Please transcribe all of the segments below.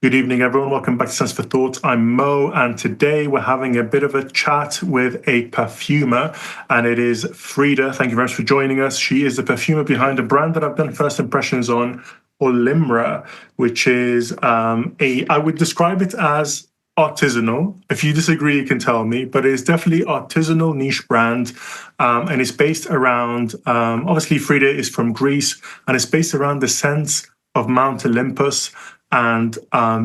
Good evening, everyone. Welcome back to Sense for Thought. I'm Mo, and today we're having a bit of a chat with a perfumer, and it is Frida. Thank you very much for joining us. She is the perfumer behind a brand that I've done first impressions on, Olymra, which is I would describe it as artisanal. If you disagree, you can tell me, but it's definitely artisanal niche brand, and it's based around, obviously Frida is from Greece, and it's based around the sense of Mount Olympus. And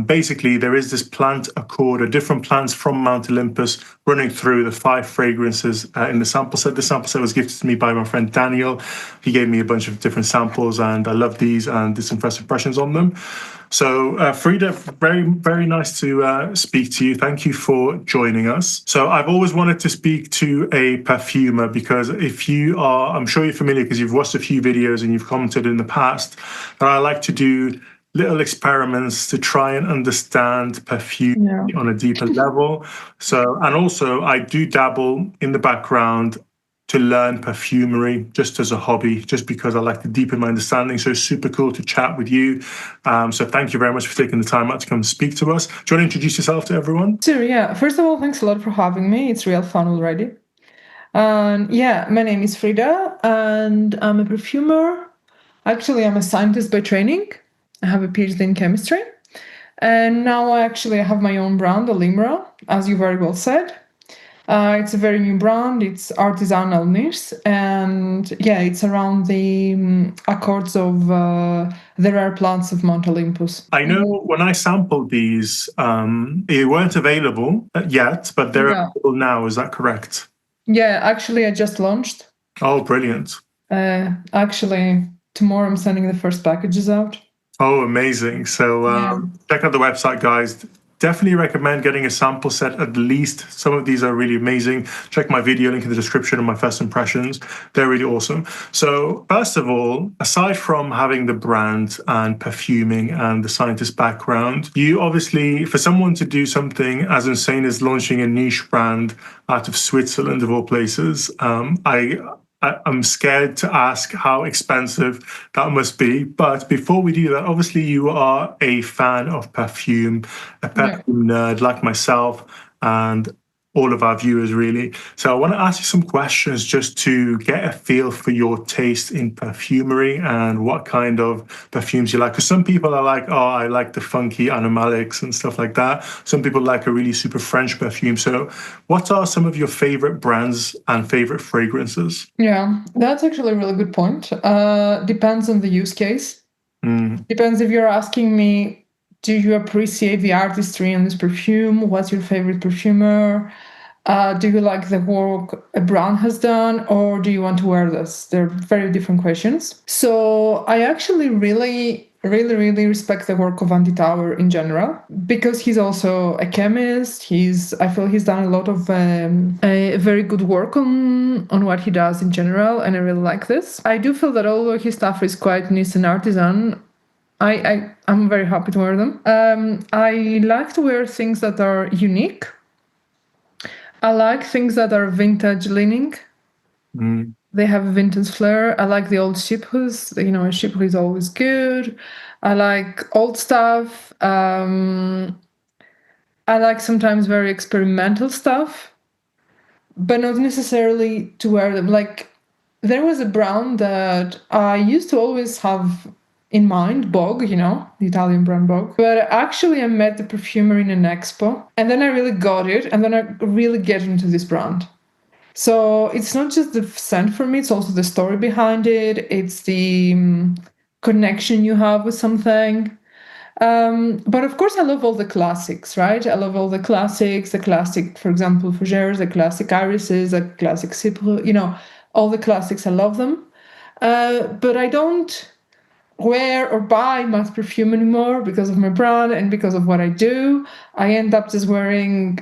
basically, there is this plant accord, or different plants from Mount Olympus running through the 5 fragrances in the sample set. The sample set was gifted to me by my friend Daniel. He gave me a bunch of different samples, and I love these and did some first impressions on them. So, Frida, very, very nice to speak to you. Thank you for joining us. So, I've always wanted to speak to a perfumer because I'm sure you're familiar because you've watched a few videos and you've commented in the past that I like to do little experiments to try and understand perfume on a deeper level. So, and also I do dabble in the background to learn perfumery just as a hobby, just because I like to deepen my understanding. So it's super cool to chat with you. So thank you very much for taking the time out to come speak to us. Do you want to introduce yourself to everyone? Sure, yeah. First of all, thanks a lot for having me. It's real fun already. Yeah, my name is Frida, and I'm a perfumer. Actually, I'm a scientist by training. I have a PhD in chemistry. And now I have my own brand, Olymra, as you very well said. It's a very new brand. It's artisanal niche, and yeah, it's around the accords of the rare plants of Mount Olympus. I know when I sampled these, they weren't available yet, but they're available now. Is that correct? Yeah, actually, I just launched. Oh, brilliant. Actually, tomorrow I'm sending the first packages out. Oh, amazing. So check out the website, guys. Definitely recommend getting a sample set at least. Some of these are really amazing. Check my video link in the description of my first impressions. They're really awesome. So first of all, aside from having the brand and perfuming and the scientist background, you obviously, for someone to do something as insane as launching a niche brand out of Switzerland, of all places, I'm scared to ask how expensive that must be. But before we do that, obviously you are a fan of perfume, a perfume nerd like myself and all of our viewers, really. So I want to ask you some questions just to get a feel for your taste in perfumery and what kind of perfumes you like. Because some people are like, oh, I like the funky animalics and stuff like that. Some people like a really super French perfume. So what are some of your favorite brands and favorite fragrances? Yeah, that's actually a really good point. Depends on the use case. Depends if you're asking me, do you appreciate the artistry in this perfume? What's your favorite perfumer? Do you like the work a brand has done, or do you want to wear this? They're very different questions. So I actually really respect the work of Andy Tower in general, because he's also a chemist. I feel he's done a lot of a very good work on what he does in general, and I really like this. I do feel that although his stuff is quite niche and artisan, I'm very happy to wear them. I like to wear things that are unique. I like things that are vintage leaning. They have a vintage flair. I like the old shiphoos. A shipho is always good. I like old stuff. I like sometimes very experimental stuff, but not necessarily to wear them. Like, there was a brand that I used to always have in mind, Bog, the Italian brand Bog. But actually, I met the perfumer in an expo, and then I really got it, and then I really get into this brand. So it's not just the scent for me, it's also the story behind it. It's the connection you have with something. But of course, I love all the classics, right? I love all the classics, for example, Fougères, the classic irises, the classic Cipro, all the classics, I love them. But I don't wear or buy mass perfume anymore because of my brand and because of what I do. I end up just wearing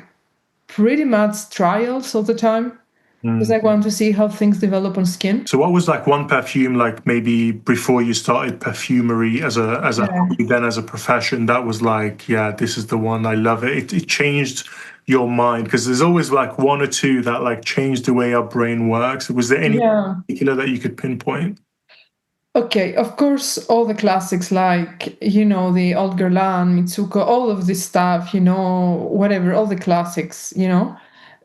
pretty much trials all the time, because I want to see how things develop on skin. So what was like one perfume, like maybe before you started perfumery as a hobby, then as a profession, that was like, yeah, this is the one, I love it. It changed your mind, because there's always like one or two that like changed the way our brain works. Was there any particular that you could pinpoint? Okay, of course, all the classics like, the Old Guerlain, Mitsuko, all of this stuff, whatever, all the classics,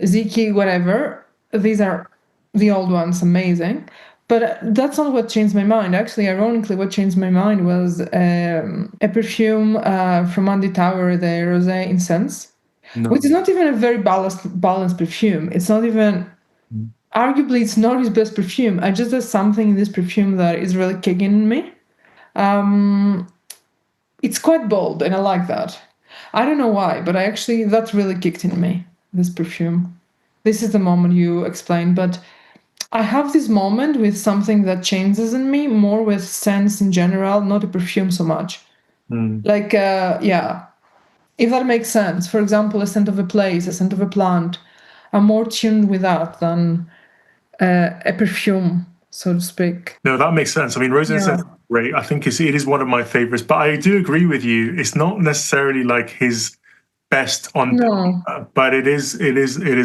Ziki, whatever. These are the old ones, amazing. But that's not what changed my mind. Actually, ironically, what changed my mind was a perfume from Andy Tower, the Rosé Incense, which is not even a very balanced perfume. It's not even arguably it's not his best perfume. I just there's something in this perfume that is really kicking in me. It's quite bold, and I like that. I don't know why, but that really kicked in me. This perfume. This is the moment you explained, but I have this moment with something that changes in me more with scents in general, not a perfume so much. Like, yeah, if that makes sense. For example, a scent of a place, a scent of a plant. I'm more tuned with that than a perfume, so to speak. No, that makes sense. I mean, Rose Incense is great. I think it is one of my favorites, but I do agree with you. It's not necessarily like his best on No. paper, but it is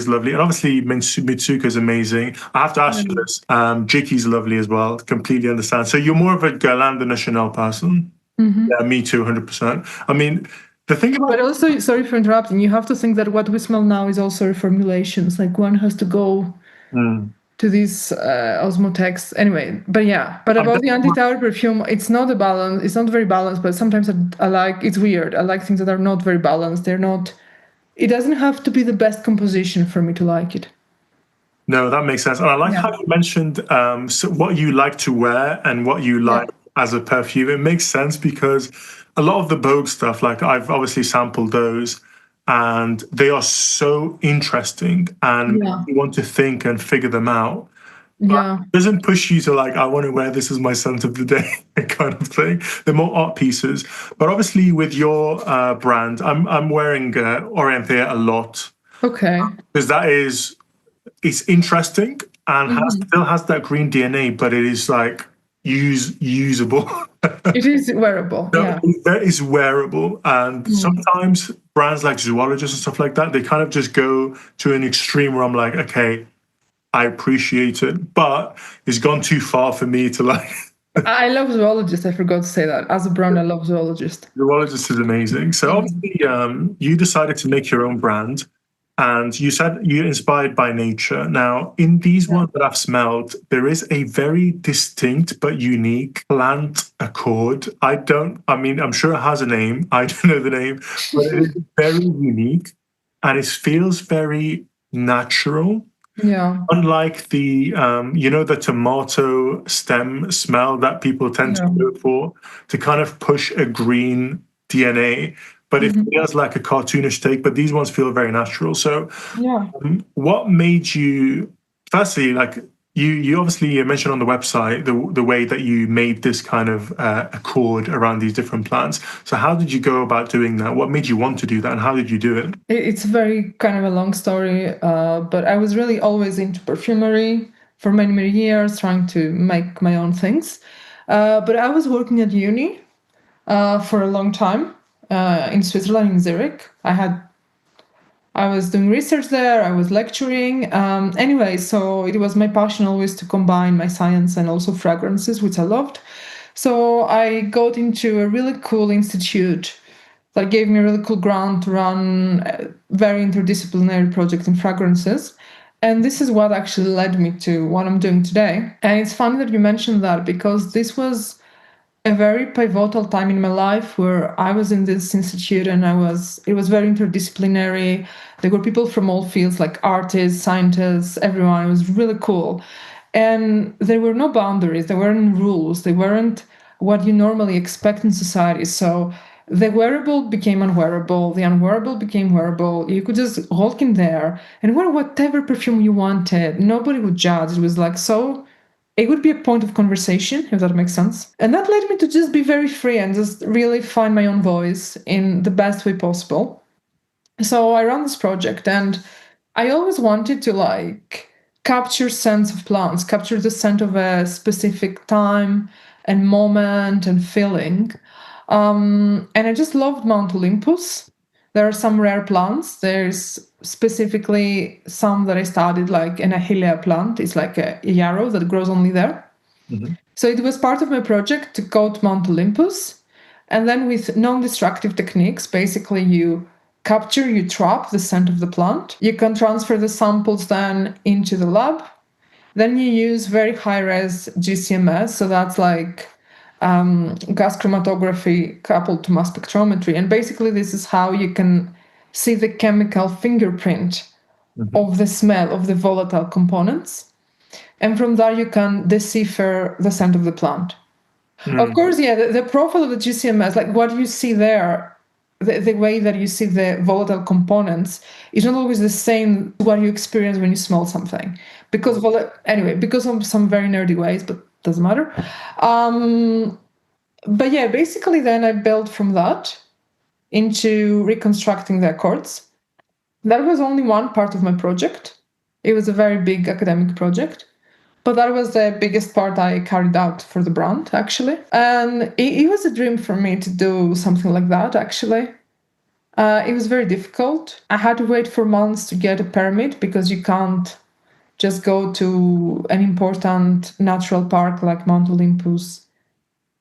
lovely. And obviously, Mitsuko is amazing. I have to ask you this. Jiki's lovely as well. Completely understand. So you're more of a Guerlain than a Chanel person. Yeah, me too, 100%. I mean, the thing about But also, sorry for interrupting, you have to think that what we smell now is also reformulations. Like one has to go to these osmotex anyway. But yeah, but about the anti-tower perfume, it's not a balance. It's not very balanced. But sometimes I like. It's weird. I like things that are not very balanced. They're not. It doesn't have to be the best composition for me to like it. No, that makes sense. And I like how you mentioned so what you like to wear and what you like as a perfume. It makes sense because a lot of the Vogue stuff, like I've obviously sampled those, and they are so interesting, and you want to think and figure them out. Yeah. It doesn't push you to like, I want to wear this as my scent of the day kind of thing. They're more art pieces. But obviously, with your brand, I'm wearing Oriente a lot. Okay. Because it's interesting and still has that green DNA, but it is like usable. It is wearable. Yeah. That is wearable. And sometimes brands like zoologists and stuff like that, they kind of just go to an extreme where I'm like, okay, I appreciate it, but it's gone too far for me to like. I love zoologists. I forgot to say that. As a brand, I love zoologist. Zoologist is amazing. So obviously, you decided to make your own brand. And you said you're inspired by nature. Now, in these ones that I've smelled, there is a very distinct but unique plant accord. I mean, I'm sure it has a name. I don't know the name, but it is very unique and it feels very natural. Yeah. Unlike the tomato stem smell that people tend to go for to kind of push a green DNA, but it feels like a cartoonish take. But these ones feel very natural. So, what made you? Firstly, like you obviously mentioned on the website the way that you made this kind of accord around these different plants. So, how did you go about doing that? What made you want to do that, and how did you do it? It's very kind of a long story, but I was really always into perfumery for many, many years, trying to make my own things. But I was working at uni for a long time in Switzerland, in Zurich. I was doing research there, I was lecturing. Anyway, so it was my passion always to combine my science and also fragrances, which I loved. So I got into a really cool institute that gave me a really cool grant to run a very interdisciplinary project in fragrances. And this is what actually led me to what I'm doing today. And it's funny that you mentioned that because this was a very pivotal time in my life where I was in this institute and it was very interdisciplinary. There were people from all fields like artists, scientists, everyone. It was really cool. And there were no boundaries, there weren't rules, they weren't what you normally expect in society. So the wearable became unwearable, the unwearable became wearable. You could just walk in there and wear whatever perfume you wanted. Nobody would judge. It was like so it would be a point of conversation, if that makes sense. And that led me to just be very free and just really find my own voice in the best way possible. So I ran this project and I always wanted to like capture scents of plants, capture the scent of a specific time and moment and feeling. And I just loved Mount Olympus. There are some rare plants. There's specifically some that I studied, like an Achillea plant. It's like a yarrow that grows only there. So it was part of my project to coat Mount Olympus. And then with non-destructive techniques, basically you capture, you trap the scent of the plant. You can transfer the samples then into the lab. Then you use very high-res GCMS, so that's like gas chromatography coupled to mass spectrometry. And basically this is how you can see the chemical fingerprint of the smell of the volatile components. And from there you can decipher the scent of the plant. Of course, yeah, the profile of the GCMS, like what you see there, the way that you see the volatile components is not always the same what you experience when you smell something. Because because of some very nerdy ways, but doesn't matter. But yeah, basically then I built from that into reconstructing the accords. That was only one part of my project. It was a very big academic project. But that was the biggest part I carried out for the brand, actually. And it was a dream for me to do something like that, actually. It was very difficult. I had to wait for months to get a permit because you can't just go to an important natural park like Mount Olympus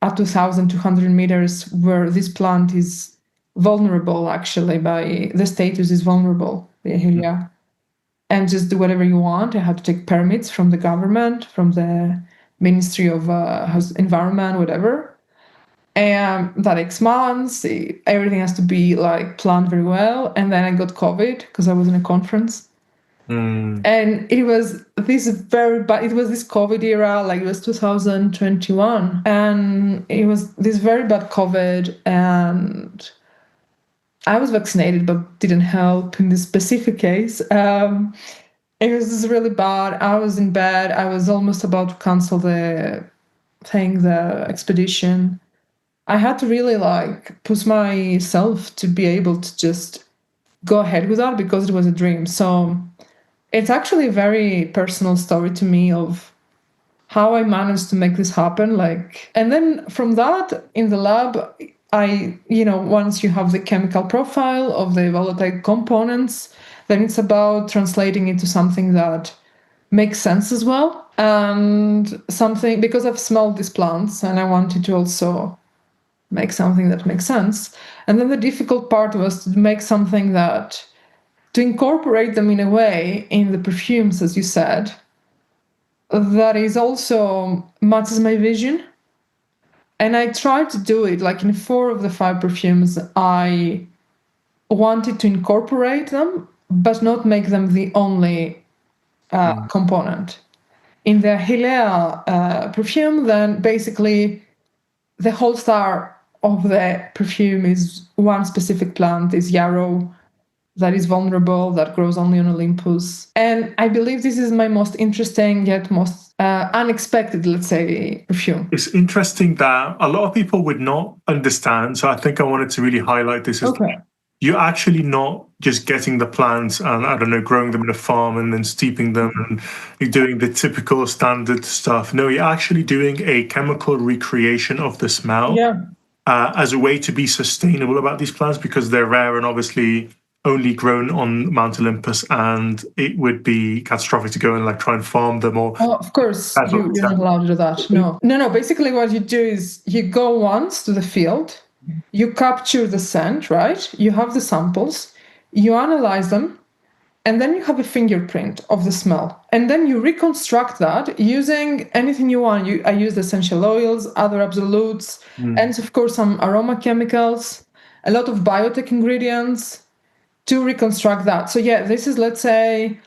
at 2,200 meters where this plant is vulnerable, actually, by the status is vulnerable, the Ahelia, and just do whatever you want. I had to take permits from the government, from the Ministry of Environment, whatever. And that takes months. Everything has to be like planned very well. And then I got COVID because I was in a conference. And it was this very bad, it was this COVID era, like it was 2021. And it was this very bad COVID. And I was vaccinated, but didn't help in this specific case. It was just really bad. I was in bed. I was almost about to cancel the expedition. I had to really like push myself to be able to just go ahead with that because it was a dream. So it's actually a very personal story to me of how I managed to make this happen. Like, and then from that in the lab, once you have the chemical profile of the volatile components, then it's about translating into something that makes sense as well. And something, because I've smelled these plants and I wanted to also make something that makes sense. And then the difficult part was to make something to incorporate them in a way in the perfumes, as you said, that is also matches my vision. And I tried to do it like in 4 of the 5 perfumes. I wanted to incorporate them, but not make them the only component. In the Hilea perfume, then basically the whole star of the perfume is one specific plant, is yarrow, that is vulnerable, that grows only on Olympus. And I believe this is my most interesting yet most unexpected, let's say, perfume. It's interesting that a lot of people would not understand. So I think I wanted to really highlight this. You're actually not just getting the plants and, I don't know, growing them in a farm and then steeping them and you're doing the typical standard stuff. No, you're actually doing a chemical recreation of the smell as a way to be sustainable about these plants because they're rare and obviously only grown on Mount Olympus, and it would be catastrophic to go and like try and farm them or. Oh, of course, you're not allowed to do that. No. Basically, what you do is you go once to the field, you capture the scent, right? You have the samples, you analyze them, and then you have a fingerprint of the smell. And then you reconstruct that using anything you want. I use essential oils, other absolutes, and of course some aroma chemicals, a lot of biotech ingredients to reconstruct that. So yeah, this is, let's say,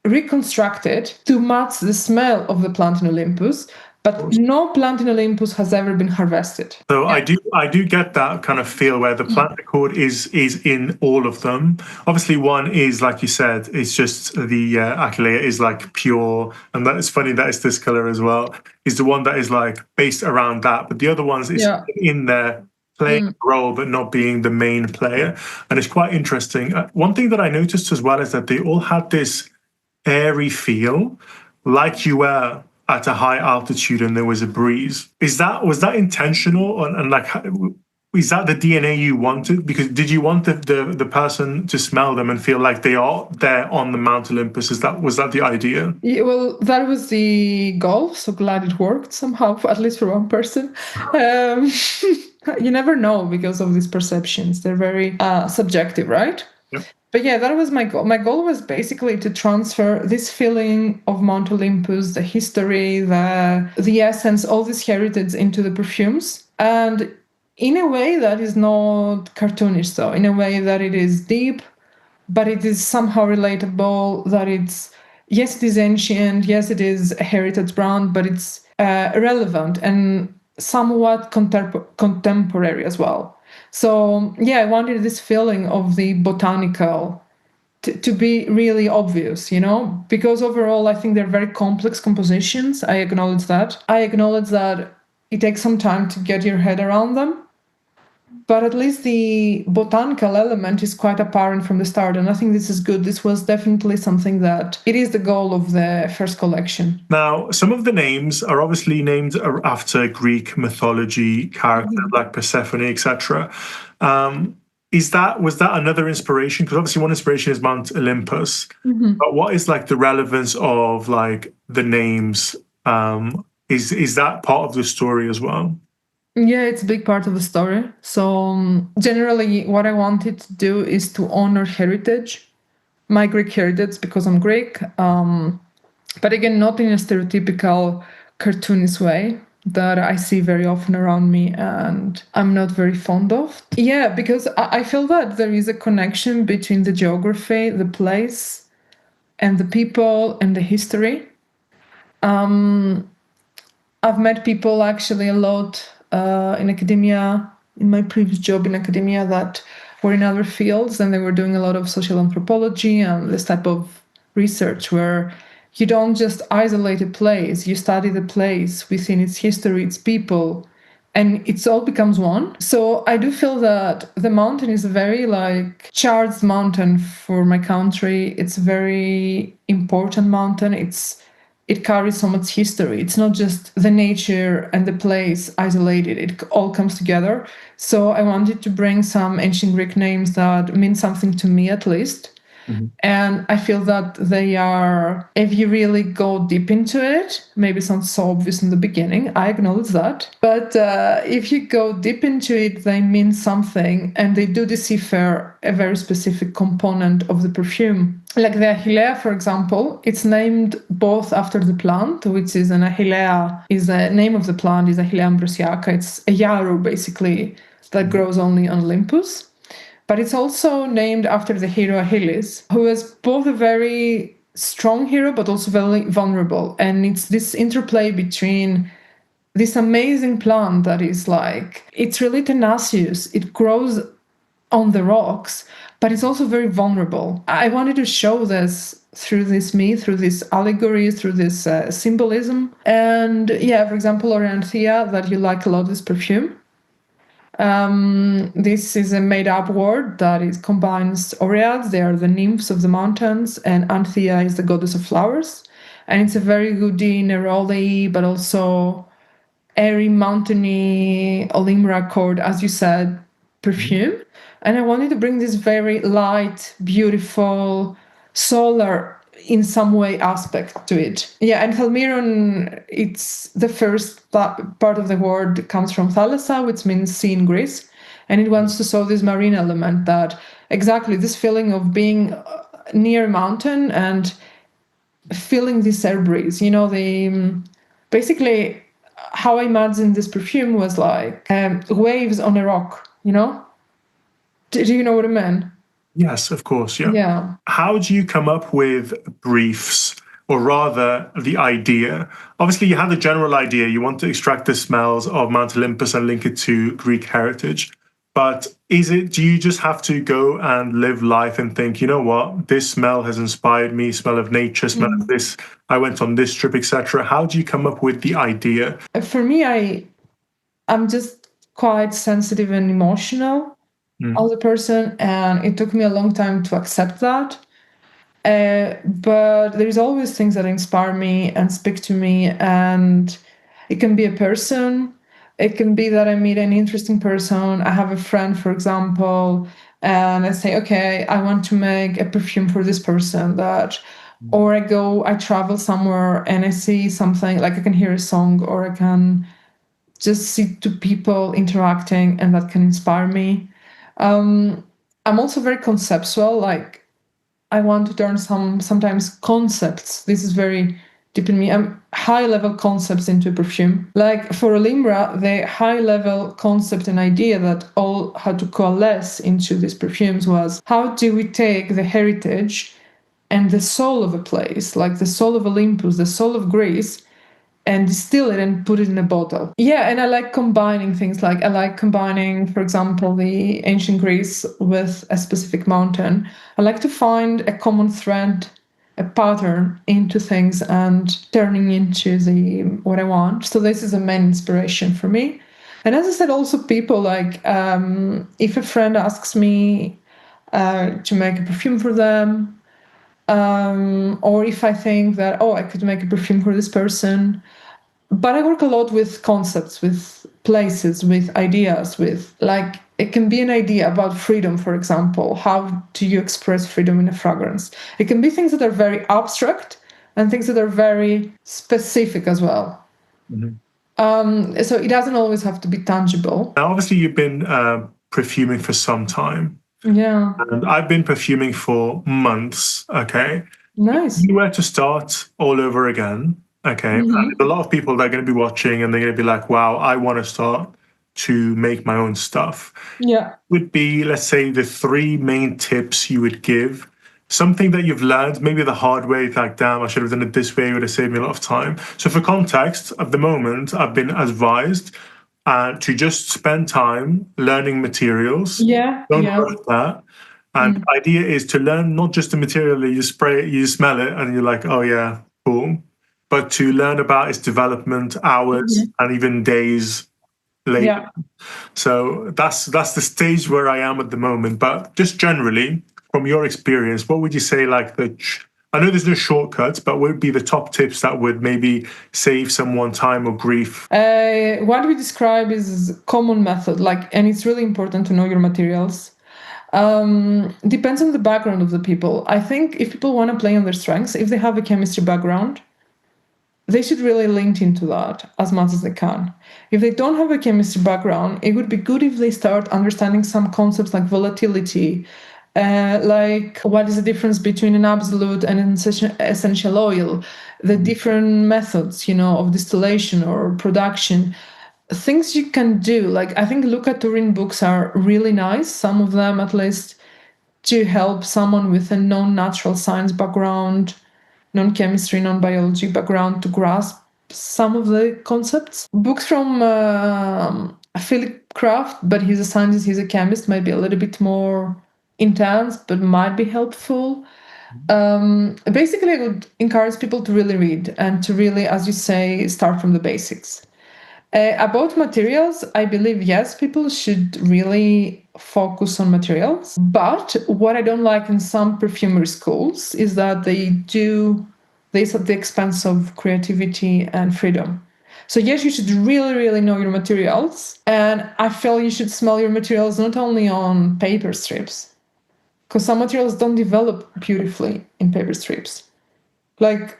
reconstructed to match the smell of the plant in Olympus, but no plant in Olympus has ever been harvested. So I do get that kind of feel where the plant accord is in all of them. Obviously, one is, like you said, it's just the Achillea is like pure, and that is funny that it's this color as well. Is the one that is like based around that, but the other ones is in there playing a role but not being the main player, and it's quite interesting. One thing that I noticed as well is that they all had this airy feel, like you were at a high altitude and there was a breeze. Was that intentional? And like, is that the DNA you wanted? Because did you want the person to smell them and feel like they are there on the Mount Olympus? Was that the idea? Yeah, well, that was the goal. So glad it worked somehow, at least for one person. Um, you never know because of these perceptions. They're very subjective, right? Yep. But yeah, that was my goal. My goal was basically to transfer this feeling of Mount Olympus, the history, the essence, all this heritage into the perfumes. And in a way that is not cartoonish, though, in a way that it is deep, but it is somehow relatable, that it's, yes, it is ancient, yes, it is a heritage brand, but it's relevant and somewhat contemporary as well. So yeah, I wanted this feeling of the botanical to be really obvious, because overall I think they're very complex compositions. I acknowledge that. It takes some time to get your head around them, but at least the botanical element is quite apparent from the start, and I think this is good. This was definitely something that it is the goal of the first collection. Now, some of the names are obviously named after Greek mythology characters like Persephone, etc. Was that another inspiration? Because obviously one inspiration is Mount Olympus, but what is like the relevance of like the names? Is that part of the story as well? Yeah, it's a big part of the story. So generally, what I wanted to do is to honor heritage, my Greek heritage, because I'm Greek. But again, not in a stereotypical cartoonist way that I see very often around me and I'm not very fond of. Yeah, because I feel that there is a connection between the geography, the place, and the people and the history. I've met people actually a lot in academia, in my previous job in academia, that were in other fields, and they were doing a lot of social anthropology and this type of research where you don't just isolate a place, you study the place within its history, its people, and it's all becomes one. So I do feel that the mountain is a very like charged mountain for my country. It's a very important mountain. It carries so much history. It's not just the nature and the place isolated, it all comes together. So I wanted to bring some ancient Greek names that mean something to me at least. And I feel that they are, if you really go deep into it, maybe it sounds so obvious in the beginning, I acknowledge that. But if you go deep into it, they mean something and they do decipher a very specific component of the perfume. Like the Achillea, for example, it's named both after the plant, which is an Achillea, is the name of the plant, is Achillea ambrosiaca. It's a yarrow, basically, that grows only on Olympus. But it's also named after the hero Achilles, who is both a very strong hero but also very vulnerable. And it's this interplay between this amazing plant that is like, it's really tenacious, it grows on the rocks, but it's also very vulnerable. I wanted to show this through this myth, through this allegory, through this symbolism. And yeah, for example, Orianthea, that you like a lot, this perfume. This is a made-up word that is combines Oreads, they are the nymphs of the mountains, and Anthea is the goddess of flowers. And it's a very goody, neroli, but also airy, mountainy, Olymra chord, as you said, perfume. And I wanted to bring this very light, beautiful, solar in some way aspect to it. Yeah, and Thalmiron, it's the first part of the word comes from thalassa, which means sea in Greece. And it wants to show this marine element, that exactly this feeling of being near a mountain and feeling this air breeze. Basically how I imagined this perfume was like waves on a rock, Do you know what I mean? Yes, of course. Yeah. Yeah. How do you come up with briefs, or rather the idea? Obviously, you have the general idea. You want to extract the smells of Mount Olympus and link it to Greek heritage. But do you just have to go and live life and think, you know what, this smell has inspired me, smell of nature, smell of this, I went on this trip, etc. How do you come up with the idea? For me, I'm just quite sensitive and emotional as a person, and it took me a long time to accept that. But there's always things that inspire me and speak to me, and it can be a person, It can be that I meet an interesting person. I have a friend, for example, and I say, okay, I want to make a perfume for this person that, or I travel somewhere and I see something, like I can hear a song, or I can just see two people interacting, and that can inspire me. I'm also very conceptual. Like I want to turn sometimes concepts. This is very deep in me. High level concepts into a perfume. Like for Olymra, the high level concept and idea that all had to coalesce into these perfumes was, how do we take the heritage and the soul of a place, like the soul of Olympus, the soul of Greece, and distill it and put it in a bottle. Yeah, and I like combining things. Like I like combining, for example, the ancient Greece with a specific mountain. I like to find a common thread, a pattern into things and turning into the what I want. So this is a main inspiration for me. And as I said, also people like if a friend asks me to make a perfume for them, or if I think that, oh, I could make a perfume for this person. But I work a lot with concepts, with places, with ideas, with like it can be an idea about freedom, for example. How do you express freedom in a fragrance? It can be things that are very abstract and things that are very specific as well. So it doesn't always have to be tangible. Now, obviously, you've been perfuming for some time. Yeah. And I've been perfuming for months. Okay. Nice. If you were to start all over again, okay, and there's a lot of people that are going to be watching and they're going to be like, wow, I want to start to make my own stuff. Yeah. Would be, let's say, the three main tips you would give. Something that you've learned, maybe the hard way, like, damn, I should have done it this way, it would have saved me a lot of time. So, for context, at the moment, I've been advised to just spend time learning materials. Yeah. Don't Yeah. rush that. And the idea is to learn not just the material that you spray it, you smell it, and you're like, oh, yeah, cool. But to learn about its development, hours, and even days later. Yeah. So that's the stage where I am at the moment. But just generally, from your experience, what would you say, like I know there's no shortcuts, but what would be the top tips that would maybe save someone time or grief? What we describe is common method, like, and it's really important to know your materials. Depends on the background of the people. I think if people want to play on their strengths, if they have a chemistry background, they should really link into that as much as they can. If they don't have a chemistry background, it would be good if they start understanding some concepts like volatility, like what is the difference between an absolute and an essential oil, the different methods, of distillation or production, things you can do. Like I think Luca Turin books are really nice, some of them at least, to help someone with a non-natural science background, non-chemistry, non-biology background to grasp some of the concepts. Books from Philip Kraft, but he's a scientist, he's a chemist, might be a little bit more intense, but might be helpful. Basically, I would encourage people to really read and to really, as you say, start from the basics. About materials, I believe, yes, people should really focus on materials. But what I don't like in some perfumery schools is that this at the expense of creativity and freedom. So yes, you should really, really know your materials. And I feel you should smell your materials not only on paper strips, because some materials don't develop beautifully in paper strips. Like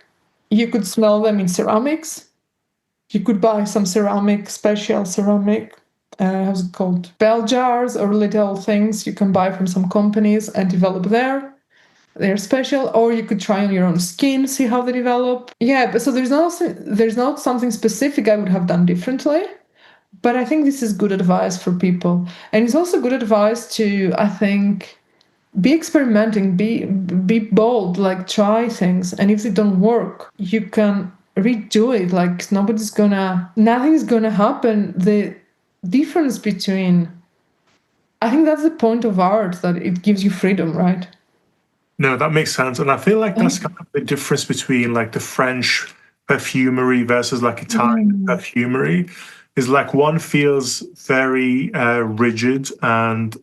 you could smell them in ceramics. You could buy some special ceramic, how's it called? Bell jars or little things you can buy from some companies and develop there. They're special, or you could try on your own skin, see how they develop. Yeah, but so there's not something specific I would have done differently. But I think this is good advice for people. And it's also good advice to, I think, be experimenting, be bold, like try things, and if they don't work, you can redo it. Like nothing's gonna happen. The difference between, I think that's the point of art, that it gives you freedom, right? No, that makes sense. And I feel like that's kind of the difference between like the French perfumery versus like Italian perfumery is like one feels very rigid and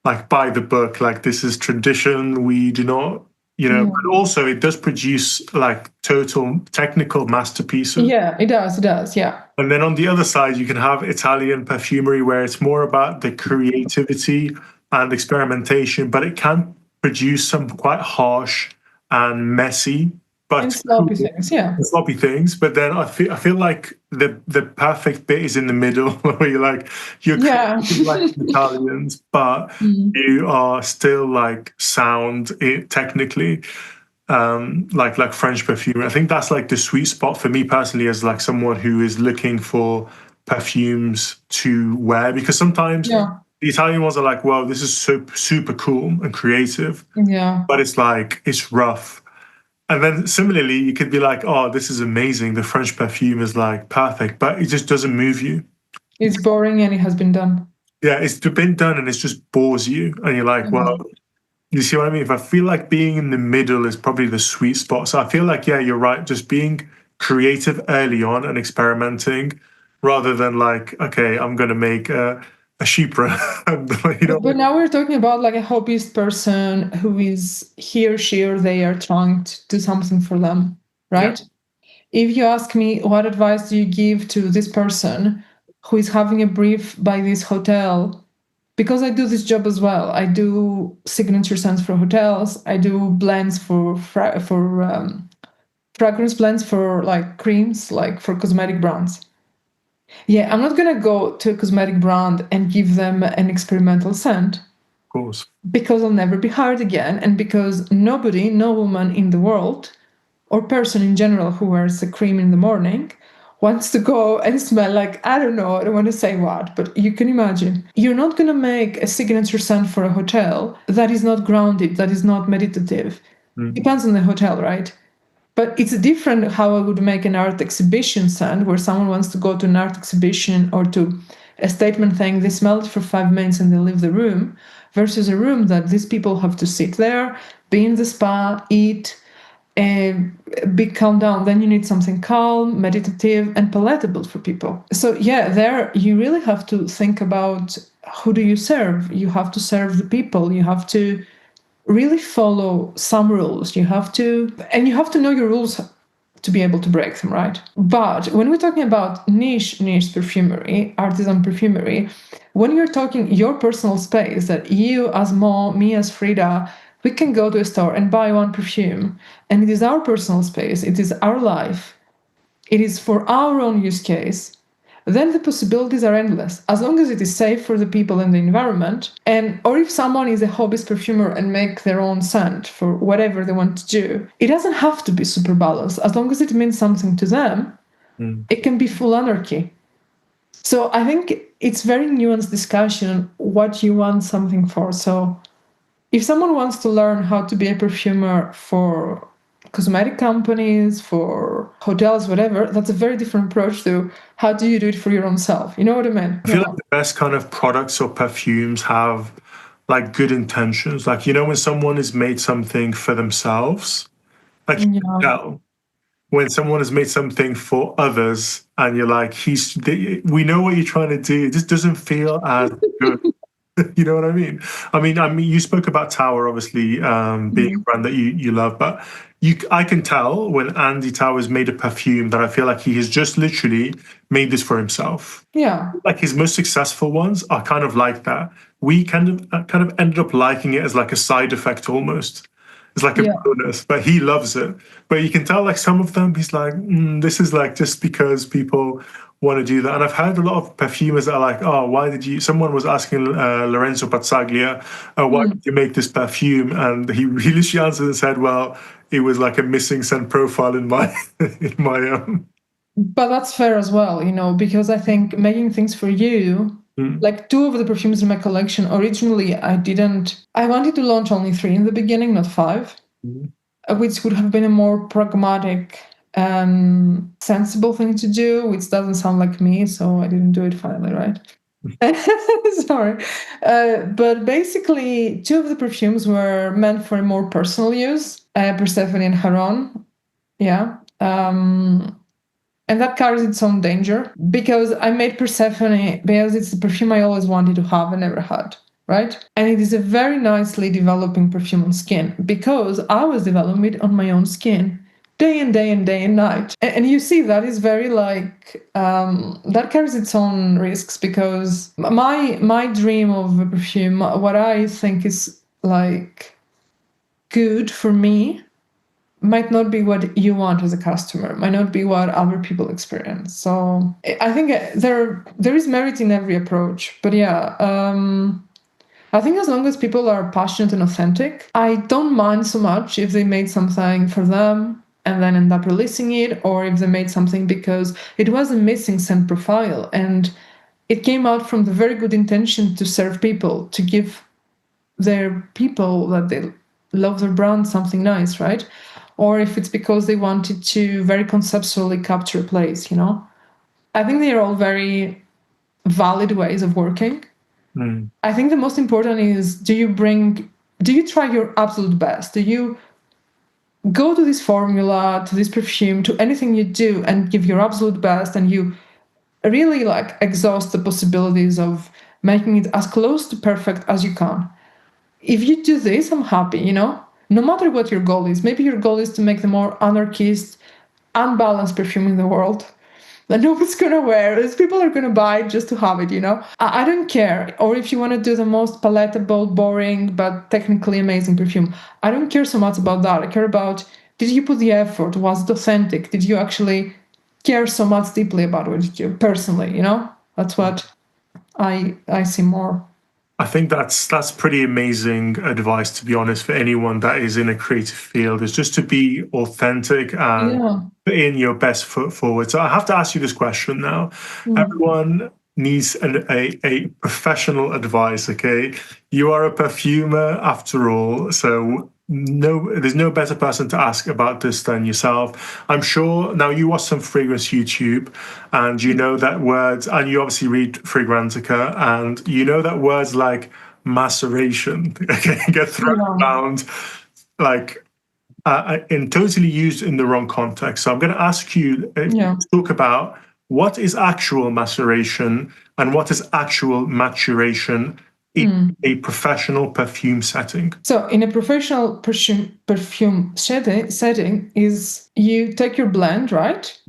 like by the book, like this is tradition. We do not but also it does produce like total technical masterpieces. Yeah, it does, yeah. And then on the other side, you can have Italian perfumery where it's more about the creativity and experimentation, but it can produce some quite harsh and messy, but and sloppy things, yeah. Sloppy things. But then I feel like the perfect bit is in the middle where you're like Italians, but you are still like sound technically. Like French perfume. I think that's like the sweet spot for me personally, as like someone who is looking for perfumes to wear, because sometimes the Italian ones are like, wow, this is so super cool and creative, but it's like it's rough. And then similarly, you could be like, oh, this is amazing. The French perfume is like perfect, but it just doesn't move you. It's boring and it has been done. Yeah, it's been done and it just bores you. And you're like, well, you see what I mean? If I feel like being in the middle is probably the sweet spot. So I feel like, yeah, you're right. Just being creative early on and experimenting rather than like, okay, I'm going to make a chypre. But now we're talking about like a hobbyist person who is he or she or they are trying to do something for them, right? Yeah. If you ask me, what advice do you give to this person who is having a brief by this hotel? Because I do this job as well. I do signature scents for hotels. I do blends for fragrance blends for like creams, like for cosmetic brands. Yeah, I'm not gonna go to a cosmetic brand and give them an experimental scent. Of course. Because I'll never be hired again, and because nobody, no woman in the world, or person in general who wears a cream in the morning, wants to go and smell like, I don't know, I don't want to say what, but you can imagine. You're not going to make a signature scent for a hotel that is not grounded, that is not meditative. Depends on the hotel, right? But it's different how I would make an art exhibition scent where someone wants to go to an art exhibition or to a statement thing, they smell it for 5 minutes and they leave the room, versus a room that these people have to sit there, be in the spa, eat, be calm down. Then you need something calm, meditative, and palatable for people. So yeah, there you really have to think about who do you serve. You have to serve the people. You have to really follow some rules. You have to know your rules to be able to break them, right? But when we're talking about niche perfumery, artisan perfumery, when you're talking your personal space, that you as Mo, me as Frida, we can go to a store and buy one perfume, and it is our personal space, it is our life, it is for our own use case, then the possibilities are endless, as long as it is safe for the people and the environment. And or if someone is a hobbyist perfumer and make their own scent for whatever they want to do, it doesn't have to be super balanced. As long as it means something to them, it can be full anarchy. So I think it's very nuanced discussion what you want something for. So if someone wants to learn how to be a perfumer for cosmetic companies, for hotels, whatever, that's a very different approach to how do you do it for your own self. You know what I mean? I feel like the best kind of products or perfumes have like good intentions. Like, when someone has made something for themselves, like you can tell when someone has made something for others and you're like, we know what you're trying to do. It just doesn't feel as good. You know what I mean? I mean, you spoke about Tower, obviously, being a brand that you love, but I can tell when Andy Towers made a perfume that I feel like he has just literally made this for himself. Yeah. Like his most successful ones are kind of like that. We kind of ended up liking it as like a side effect almost. It's like a bonus, but he loves it. But you can tell, like some of them, he's like, this is like just because people want to do that. And I've heard a lot of perfumers that are like, oh, why did you? Someone was asking Lorenzo Pazzaglia, why did you make this perfume? And he literally answered and said, well, it was like a missing scent profile in my But that's fair as well, because I think making things for you. Like 2 of the perfumes in my collection, originally I wanted to launch only 3 in the beginning, not 5, which would have been a more pragmatic and sensible thing to do, which doesn't sound like me, so I didn't do it finally, right? Sorry. But basically, 2 of the perfumes were meant for a more personal use, Persephone and Haron. Yeah. And that carries its own danger because I made Persephone because it's the perfume I always wanted to have and never had. right? And it is a very nicely developing perfume on skin because I was developing it on my own skin day and day and day and night. And you see that is very like that carries its own risks because my dream of a perfume, what I think is like good for me, might not be what you want as a customer, might not be what other people experience. So I think there is merit in every approach. But yeah, I think as long as people are passionate and authentic, I don't mind so much if they made something for them and then end up releasing it, or if they made something because it was a missing scent profile and it came out from the very good intention to serve people, to give their people that they love their brand something nice, right? Or if it's because they wanted to very conceptually capture a place, I think they are all very valid ways of working. I think the most important is, do you try your absolute best? Do you go to this formula, to this perfume, to anything you do and give your absolute best, and you really like exhaust the possibilities of making it as close to perfect as you can? If you do this, I'm happy, no matter what your goal is. Maybe your goal is to make the more anarchist, unbalanced perfume in the world that nobody's gonna wear. Is people are gonna buy it just to have it, I don't care. Or if you want to do the most palatable, boring, but technically amazing perfume, I don't care so much about that. I care about, did you put the effort? Was it authentic? Did you actually care so much deeply about what you do personally? That's what I see more. I think that's pretty amazing advice, to be honest, for anyone that is in a creative field, is just to be authentic and put in your best foot forward. So I have to ask you this question now. Everyone needs a professional advice, okay? You are a perfumer after all, so there's no better person to ask about this than yourself. I'm sure now you watch some fragrance YouTube and you know that words, and you obviously read Fragrantica, and you know that words like maceration get thrown around like in totally used in the wrong context. So I'm going to ask you to talk about what is actual maceration and what is actual maturation in a professional perfume setting. So in a professional perfume setting is you take your blend, right?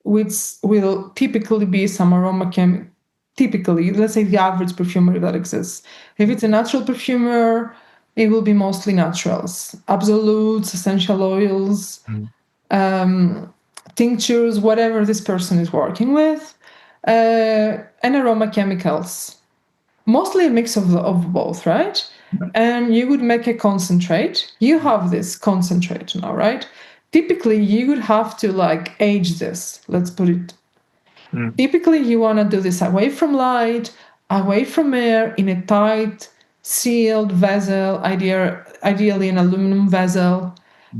Which will typically be some aroma typically, let's say the average perfumery that exists. If it's a natural perfumer, it will be mostly naturals, absolutes, essential oils, tinctures, whatever this person is working with, and aroma chemicals. Mostly a mix of both, right? And you would make a concentrate. You have this concentrate now, right? Typically, you would have to like age this. Let's put it. Typically, you want to do this away from light, away from air, in a tight, sealed vessel, ideally an aluminum vessel,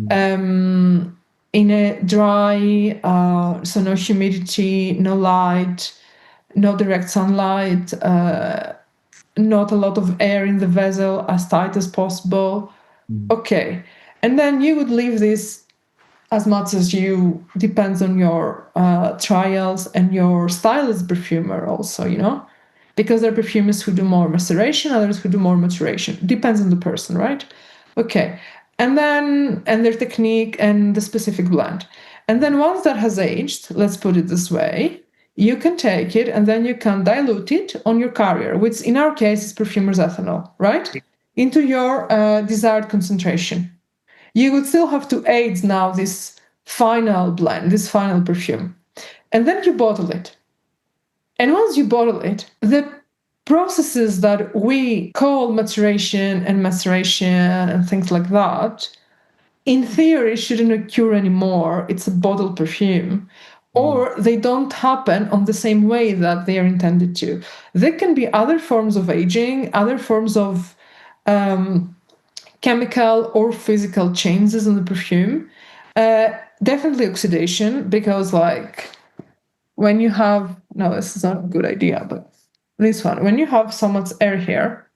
in a dry, so no humidity, no light, no direct sunlight, not a lot of air in the vessel, as tight as possible. Okay. And then you would leave this as much as you, depends on your trials and your style as a perfumer also, because there are perfumers who do more maceration, others who do more maturation. Depends on the person, right? Okay. And their technique and the specific blend. And then once that has aged, let's put it this way, you can take it and then you can dilute it on your carrier, which in our case is perfumer's ethanol, right? Into your desired concentration. You would still have to age now this final blend, this final perfume. And then you bottle it. And once you bottle it, the processes that we call maturation and maceration and things like that, in theory, shouldn't occur anymore. It's a bottled perfume. Or they don't happen on the same way that they are intended to. There can be other forms of aging, other forms of chemical or physical changes in the perfume. Definitely oxidation, because like when you have, no, this is not a good idea, but this one, when you have so much air here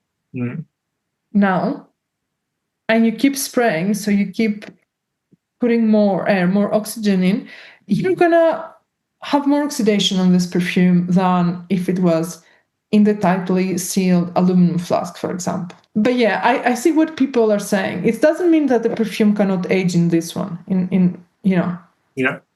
now, and you keep spraying, so you keep putting more air, more oxygen in, you're gonna have more oxidation on this perfume than if it was in the tightly sealed aluminum flask, for example. But yeah, I see what people are saying. It doesn't mean that the perfume cannot age in this one. Yeah.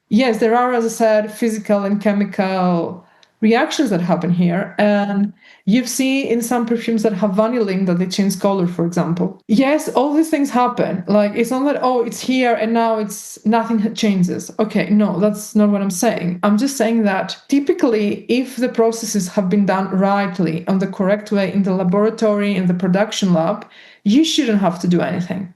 Yes, there are, as I said, physical and chemical reactions that happen here. And you see in some perfumes that have vanillin that they change color, for example. Yes, all these things happen. Like, it's not that, oh, it's here and now it's nothing changes. Okay, no, that's not what I'm saying. I'm just saying that typically, if the processes have been done rightly and the correct way in the laboratory, in the production lab, you shouldn't have to do anything.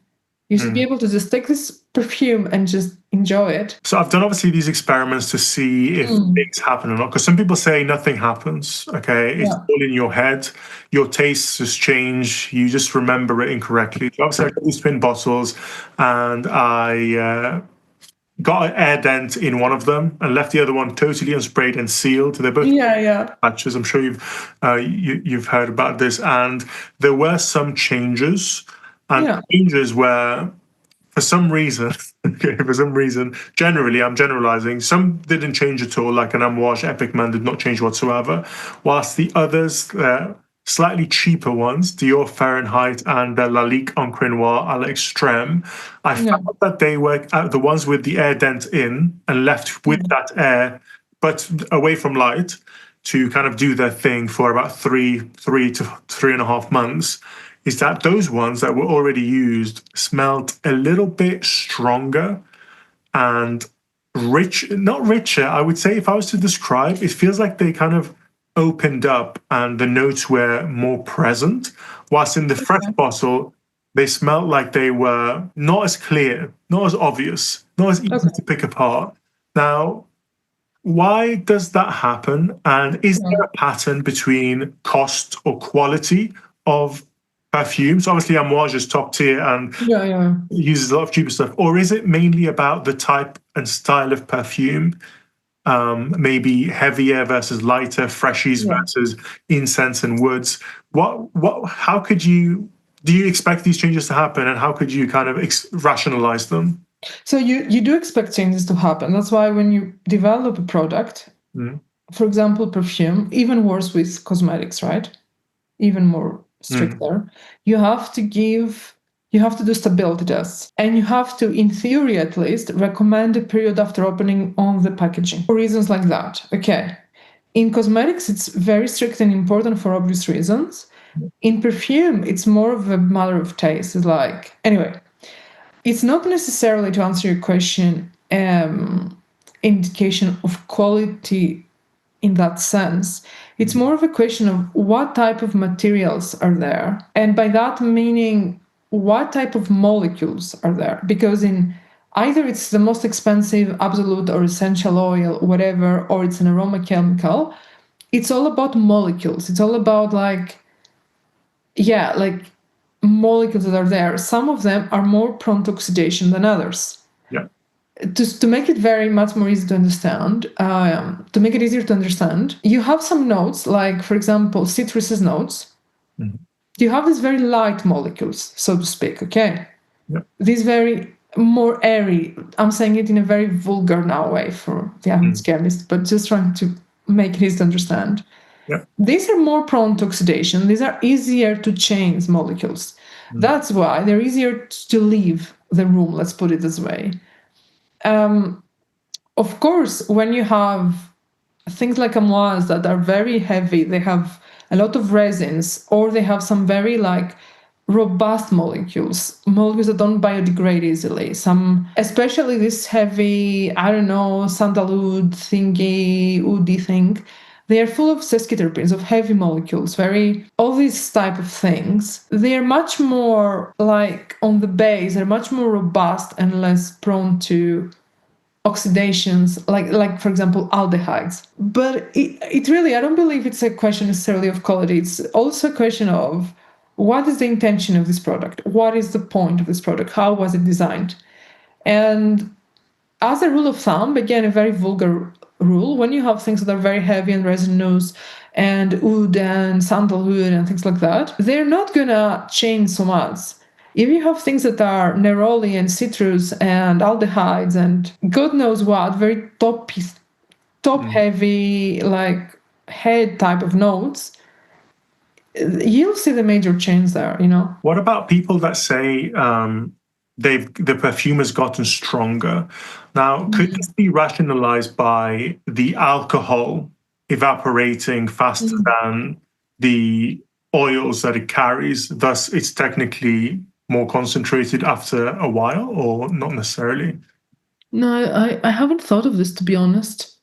You should be able to just take this perfume and just enjoy it. So I've done obviously these experiments to see if things happen or not. Because some people say nothing happens. Okay, it's all in your head. Your tastes just change. You just remember it incorrectly. Obviously, I got these twin bottles, and I got an air dent in one of them and left the other one totally unsprayed and sealed. They're both patches. I'm sure you've heard about this. And there were some changes, and changes where, for some reason, generally, I'm generalizing, some didn't change at all, like an Amouage Epic Man did not change whatsoever, whilst the others, slightly cheaper ones, Dior Fahrenheit and the Lalique Encre Noire à l'Extrême, I found that they were the ones with the air dent in and left with that air, but away from light, to kind of do their thing for about three to 3.5 months. Is that those ones that were already used smelled a little bit stronger and not richer. I would say, if I was to describe, it feels like they kind of opened up and the notes were more present, whilst in the fresh bottle, they smelled like they were not as clear, not as obvious, not as easy to pick apart. Now, why does that happen? And is there a pattern between cost or quality of perfumes? Obviously, Amouage is top tier and uses a lot of cheaper stuff. Or is it mainly about the type and style of perfume? Maybe heavier versus lighter, freshies versus incense and woods. How could do you expect these changes to happen, and how could you kind of rationalize them? So you do expect changes to happen. That's why when you develop a product, for example, perfume, even worse with cosmetics, right? Even more stricter. You have to do stability tests, and you have to, in theory at least, recommend a period after opening on the packaging for reasons like that. Okay. In cosmetics, it's very strict and important for obvious reasons. In perfume, it's more of a matter of taste. It's like, anyway, it's not necessarily, to answer your question, indication of quality in that sense. It's more of a question of what type of materials are there. And by that meaning, what type of molecules are there? Because in either it's the most expensive absolute or essential oil, whatever, or it's an aroma chemical, it's all about molecules. It's all about like molecules that are there. Some of them are more prone to oxidation than others. To make it very much more easy to understand, to make it easier to understand, you have some notes, like, for example, citruses notes. You have these very light molecules, so to speak, okay? These very more airy, I'm saying it in a very vulgar now way for the average chemist, but just trying to make it easy to understand. These are more prone to oxidation. These are easier to change molecules. That's why they're easier to leave the room, let's put it this way. Of course, when you have things like amouage that are very heavy, they have a lot of resins, or they have some very robust molecules that don't biodegrade easily. Some, especially this heavy, sandalwood thingy, woody thing, they are full of sesquiterpenes, of heavy molecules, all these type of things. They're much more on the base, they're much more robust and less prone to oxidations, like for example, aldehydes. But it really, I don't believe it's a question necessarily of quality. It's also a question of what is the intention of this product? What is the point of this product? How was it designed? And as a rule of thumb, again, a very vulgar rule, when you have things that are very heavy and resinous and wood and sandalwood and things like that, they're not gonna change so much. If you have things that are neroli and citrus and aldehydes and God knows what, very top heavy, head type of notes, you'll see the major change there, you know. What about people that say the perfume has gotten stronger? Now, could this be rationalized by the alcohol evaporating faster than the oils that it carries? Thus, it's technically more concentrated after a while, or not necessarily? No, I haven't thought of this, to be honest.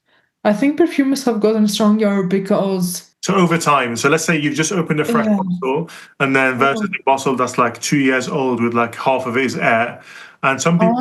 I think perfumers have gotten stronger because So over time, so let's say you've just opened a fresh yeah. bottle, and then versus a bottle that's like 2 years old with like half of it is air, and some people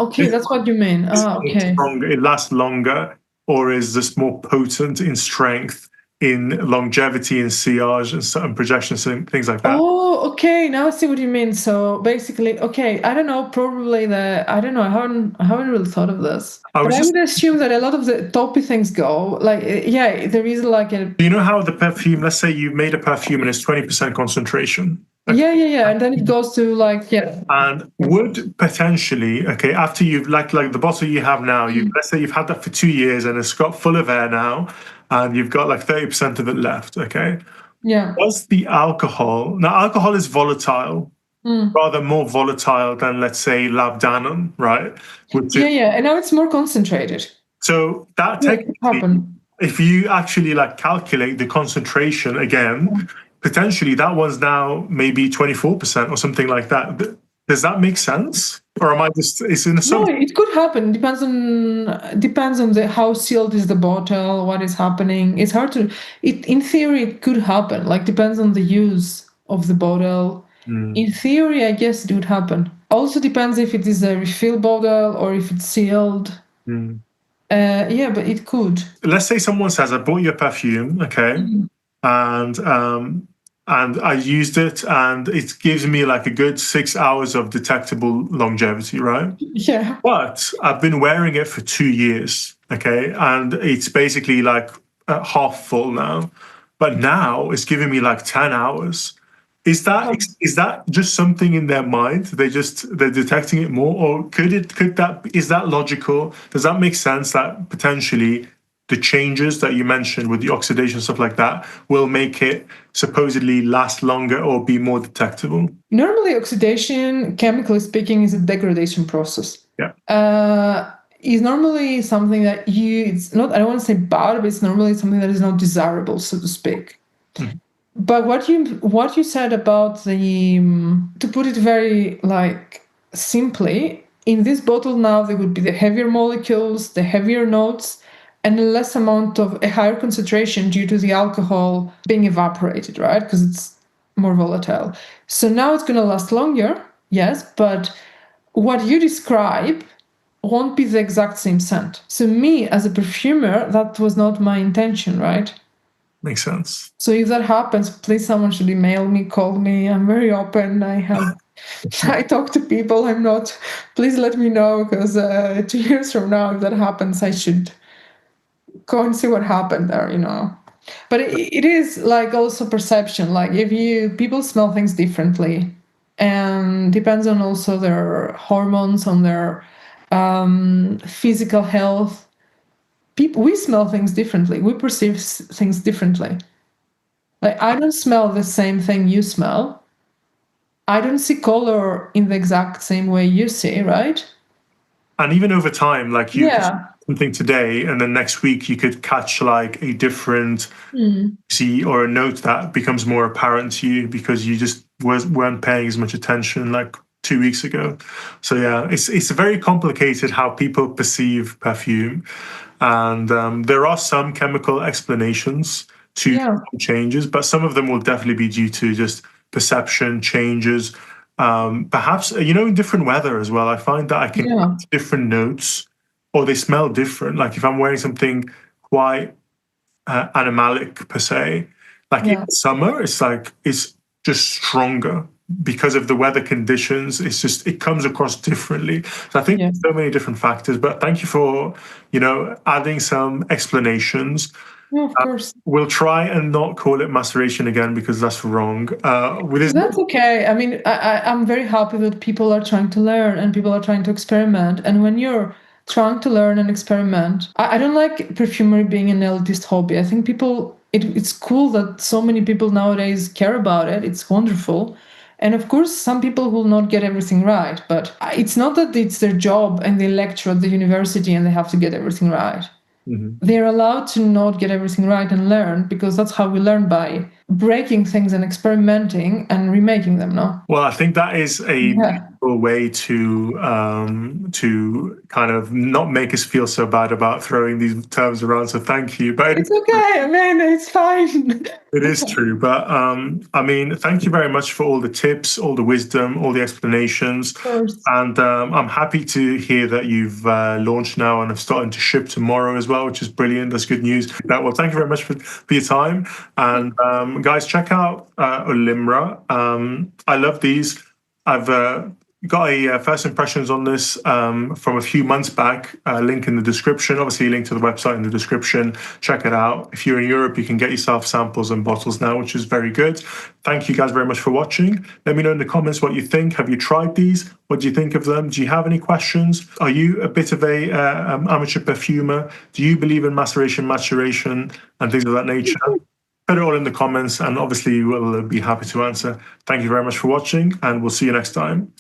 Okay, this that's what you mean. is more Okay. stronger, it lasts longer, or is this more potent in strength, in longevity, in sillage, and certain projections, and things like that? Oh, okay. Now I see what you mean. So basically, okay, I don't know, probably I don't know, I haven't really thought of this. I But was I just, would assume that a lot of the toppy things go, like, yeah, there is like a, you know how the perfume, let's say you made a perfume and it's 20% concentration. Okay. yeah. And then it goes to like, yeah. And would potentially, okay, after you've like the bottle you have now, you let's say you've had that for 2 years and it's got full of air now, and you've got like 30% of it left, okay? Yeah. Does the alcohol, now alcohol is volatile, rather more volatile than, let's say, labdanum, right? Which is, Yeah. And now it's more concentrated. so that Yeah, it could technically, happen. if you actually like calculate the concentration again, potentially that one's now maybe 24% or something like that. Does that make sense? Or am I just, it's an No, assumption? it could happen. Depends on the how sealed is the bottle, what is happening. It's hard to. It in theory it could happen. Like depends on the use of the bottle. In theory, I guess it would happen. Also depends if it is a refill bottle or if it's sealed. Mm. Yeah, but it could. Let's say someone says, I bought your perfume, okay, and I used it, and it gives me like a good 6 hours of detectable longevity, right? Yeah. But I've been wearing it for 2 years, okay, and it's basically like half full now. But now it's giving me like 10 hours. Is that just something in their mind? They're detecting it more, or is that logical? Does that make sense that potentially the changes that you mentioned with the oxidation stuff like that will make it supposedly last longer or be more detectable? Normally, oxidation, chemically speaking, is a degradation process. Yeah. Is normally something that it's not, I don't want to say bad, but it's normally something that is not desirable, so to speak. Mhm. But what you said about the to put it very like simply, in this bottle now there would be the heavier molecules, the heavier notes, and a less amount of a higher concentration due to the alcohol being evaporated, right? Because it's more volatile. So now it's going to last longer, yes, but what you describe won't be the exact same scent. So me as a perfumer, that was not my intention, right? Makes sense. So if that happens, please someone should email me, call me. I'm very open. I talk to people. I'm not. Please let me know because 2 years from now, if that happens, I should go and see what happened there. You know. But it is like also perception. Like if people smell things differently, and depends on also their hormones, on their physical health. We smell things differently. We perceive things differently. Like I don't smell the same thing you smell. I don't see color in the exact same way you see, right? And even over time, like you could Yeah. something today, and then next week you could catch like a different see or a note that becomes more apparent to you because you just weren't paying as much attention like 2 weeks ago. So yeah, it's very complicated how people perceive perfume, and there are some chemical explanations to Yeah. changes, but some of them will definitely be due to just perception changes. Perhaps in different weather as well. I find that I can Yeah. catch different notes, or they smell different. Like if I'm wearing something quite animalic per se, like in Yeah. summer, it's just stronger because of the weather conditions. It comes across differently. So I think Yeah. there's so many different factors. But thank you for adding some explanations. Yeah, of course. We'll try and not call it maceration again because that's wrong. With his That's okay. I mean, I'm very happy that people are trying to learn and people are trying to experiment. And when you're trying to learn and experiment, I don't like perfumery being an elitist hobby. I think people it's cool that so many people nowadays care about it. It's wonderful. And of course, some people will not get everything right, but it's not that it's their job and they lecture at the university and they have to get everything right. They're allowed to not get everything right and learn, because that's how we learn, by breaking things and experimenting and remaking them, no? Well, I think that is a beautiful way to kind of not make us feel so bad about throwing these terms around. So thank you. But it's okay. I mean, it's fine. It is true. But I mean, thank you very much for all the tips, all the wisdom, all the explanations. Of course. And I'm happy to hear that you've launched now and are starting to ship tomorrow as well, which is brilliant. That's good news. Well, thank you very much for your time. And guys, check out Olymra. I love these. I've got a first impressions on this from a few months back. Link in the description. Obviously, link to the website in the description. Check it out. If you're in Europe, you can get yourself samples and bottles now, which is very good. Thank you guys very much for watching. Let me know in the comments what you think. Have you tried these? What do you think of them? Do you have any questions? Are you a bit of a amateur perfumer? Do you believe in maceration, maturation, and things of that nature? Put it all in the comments, and obviously we'll be happy to answer. Thank you very much for watching, and we'll see you next time.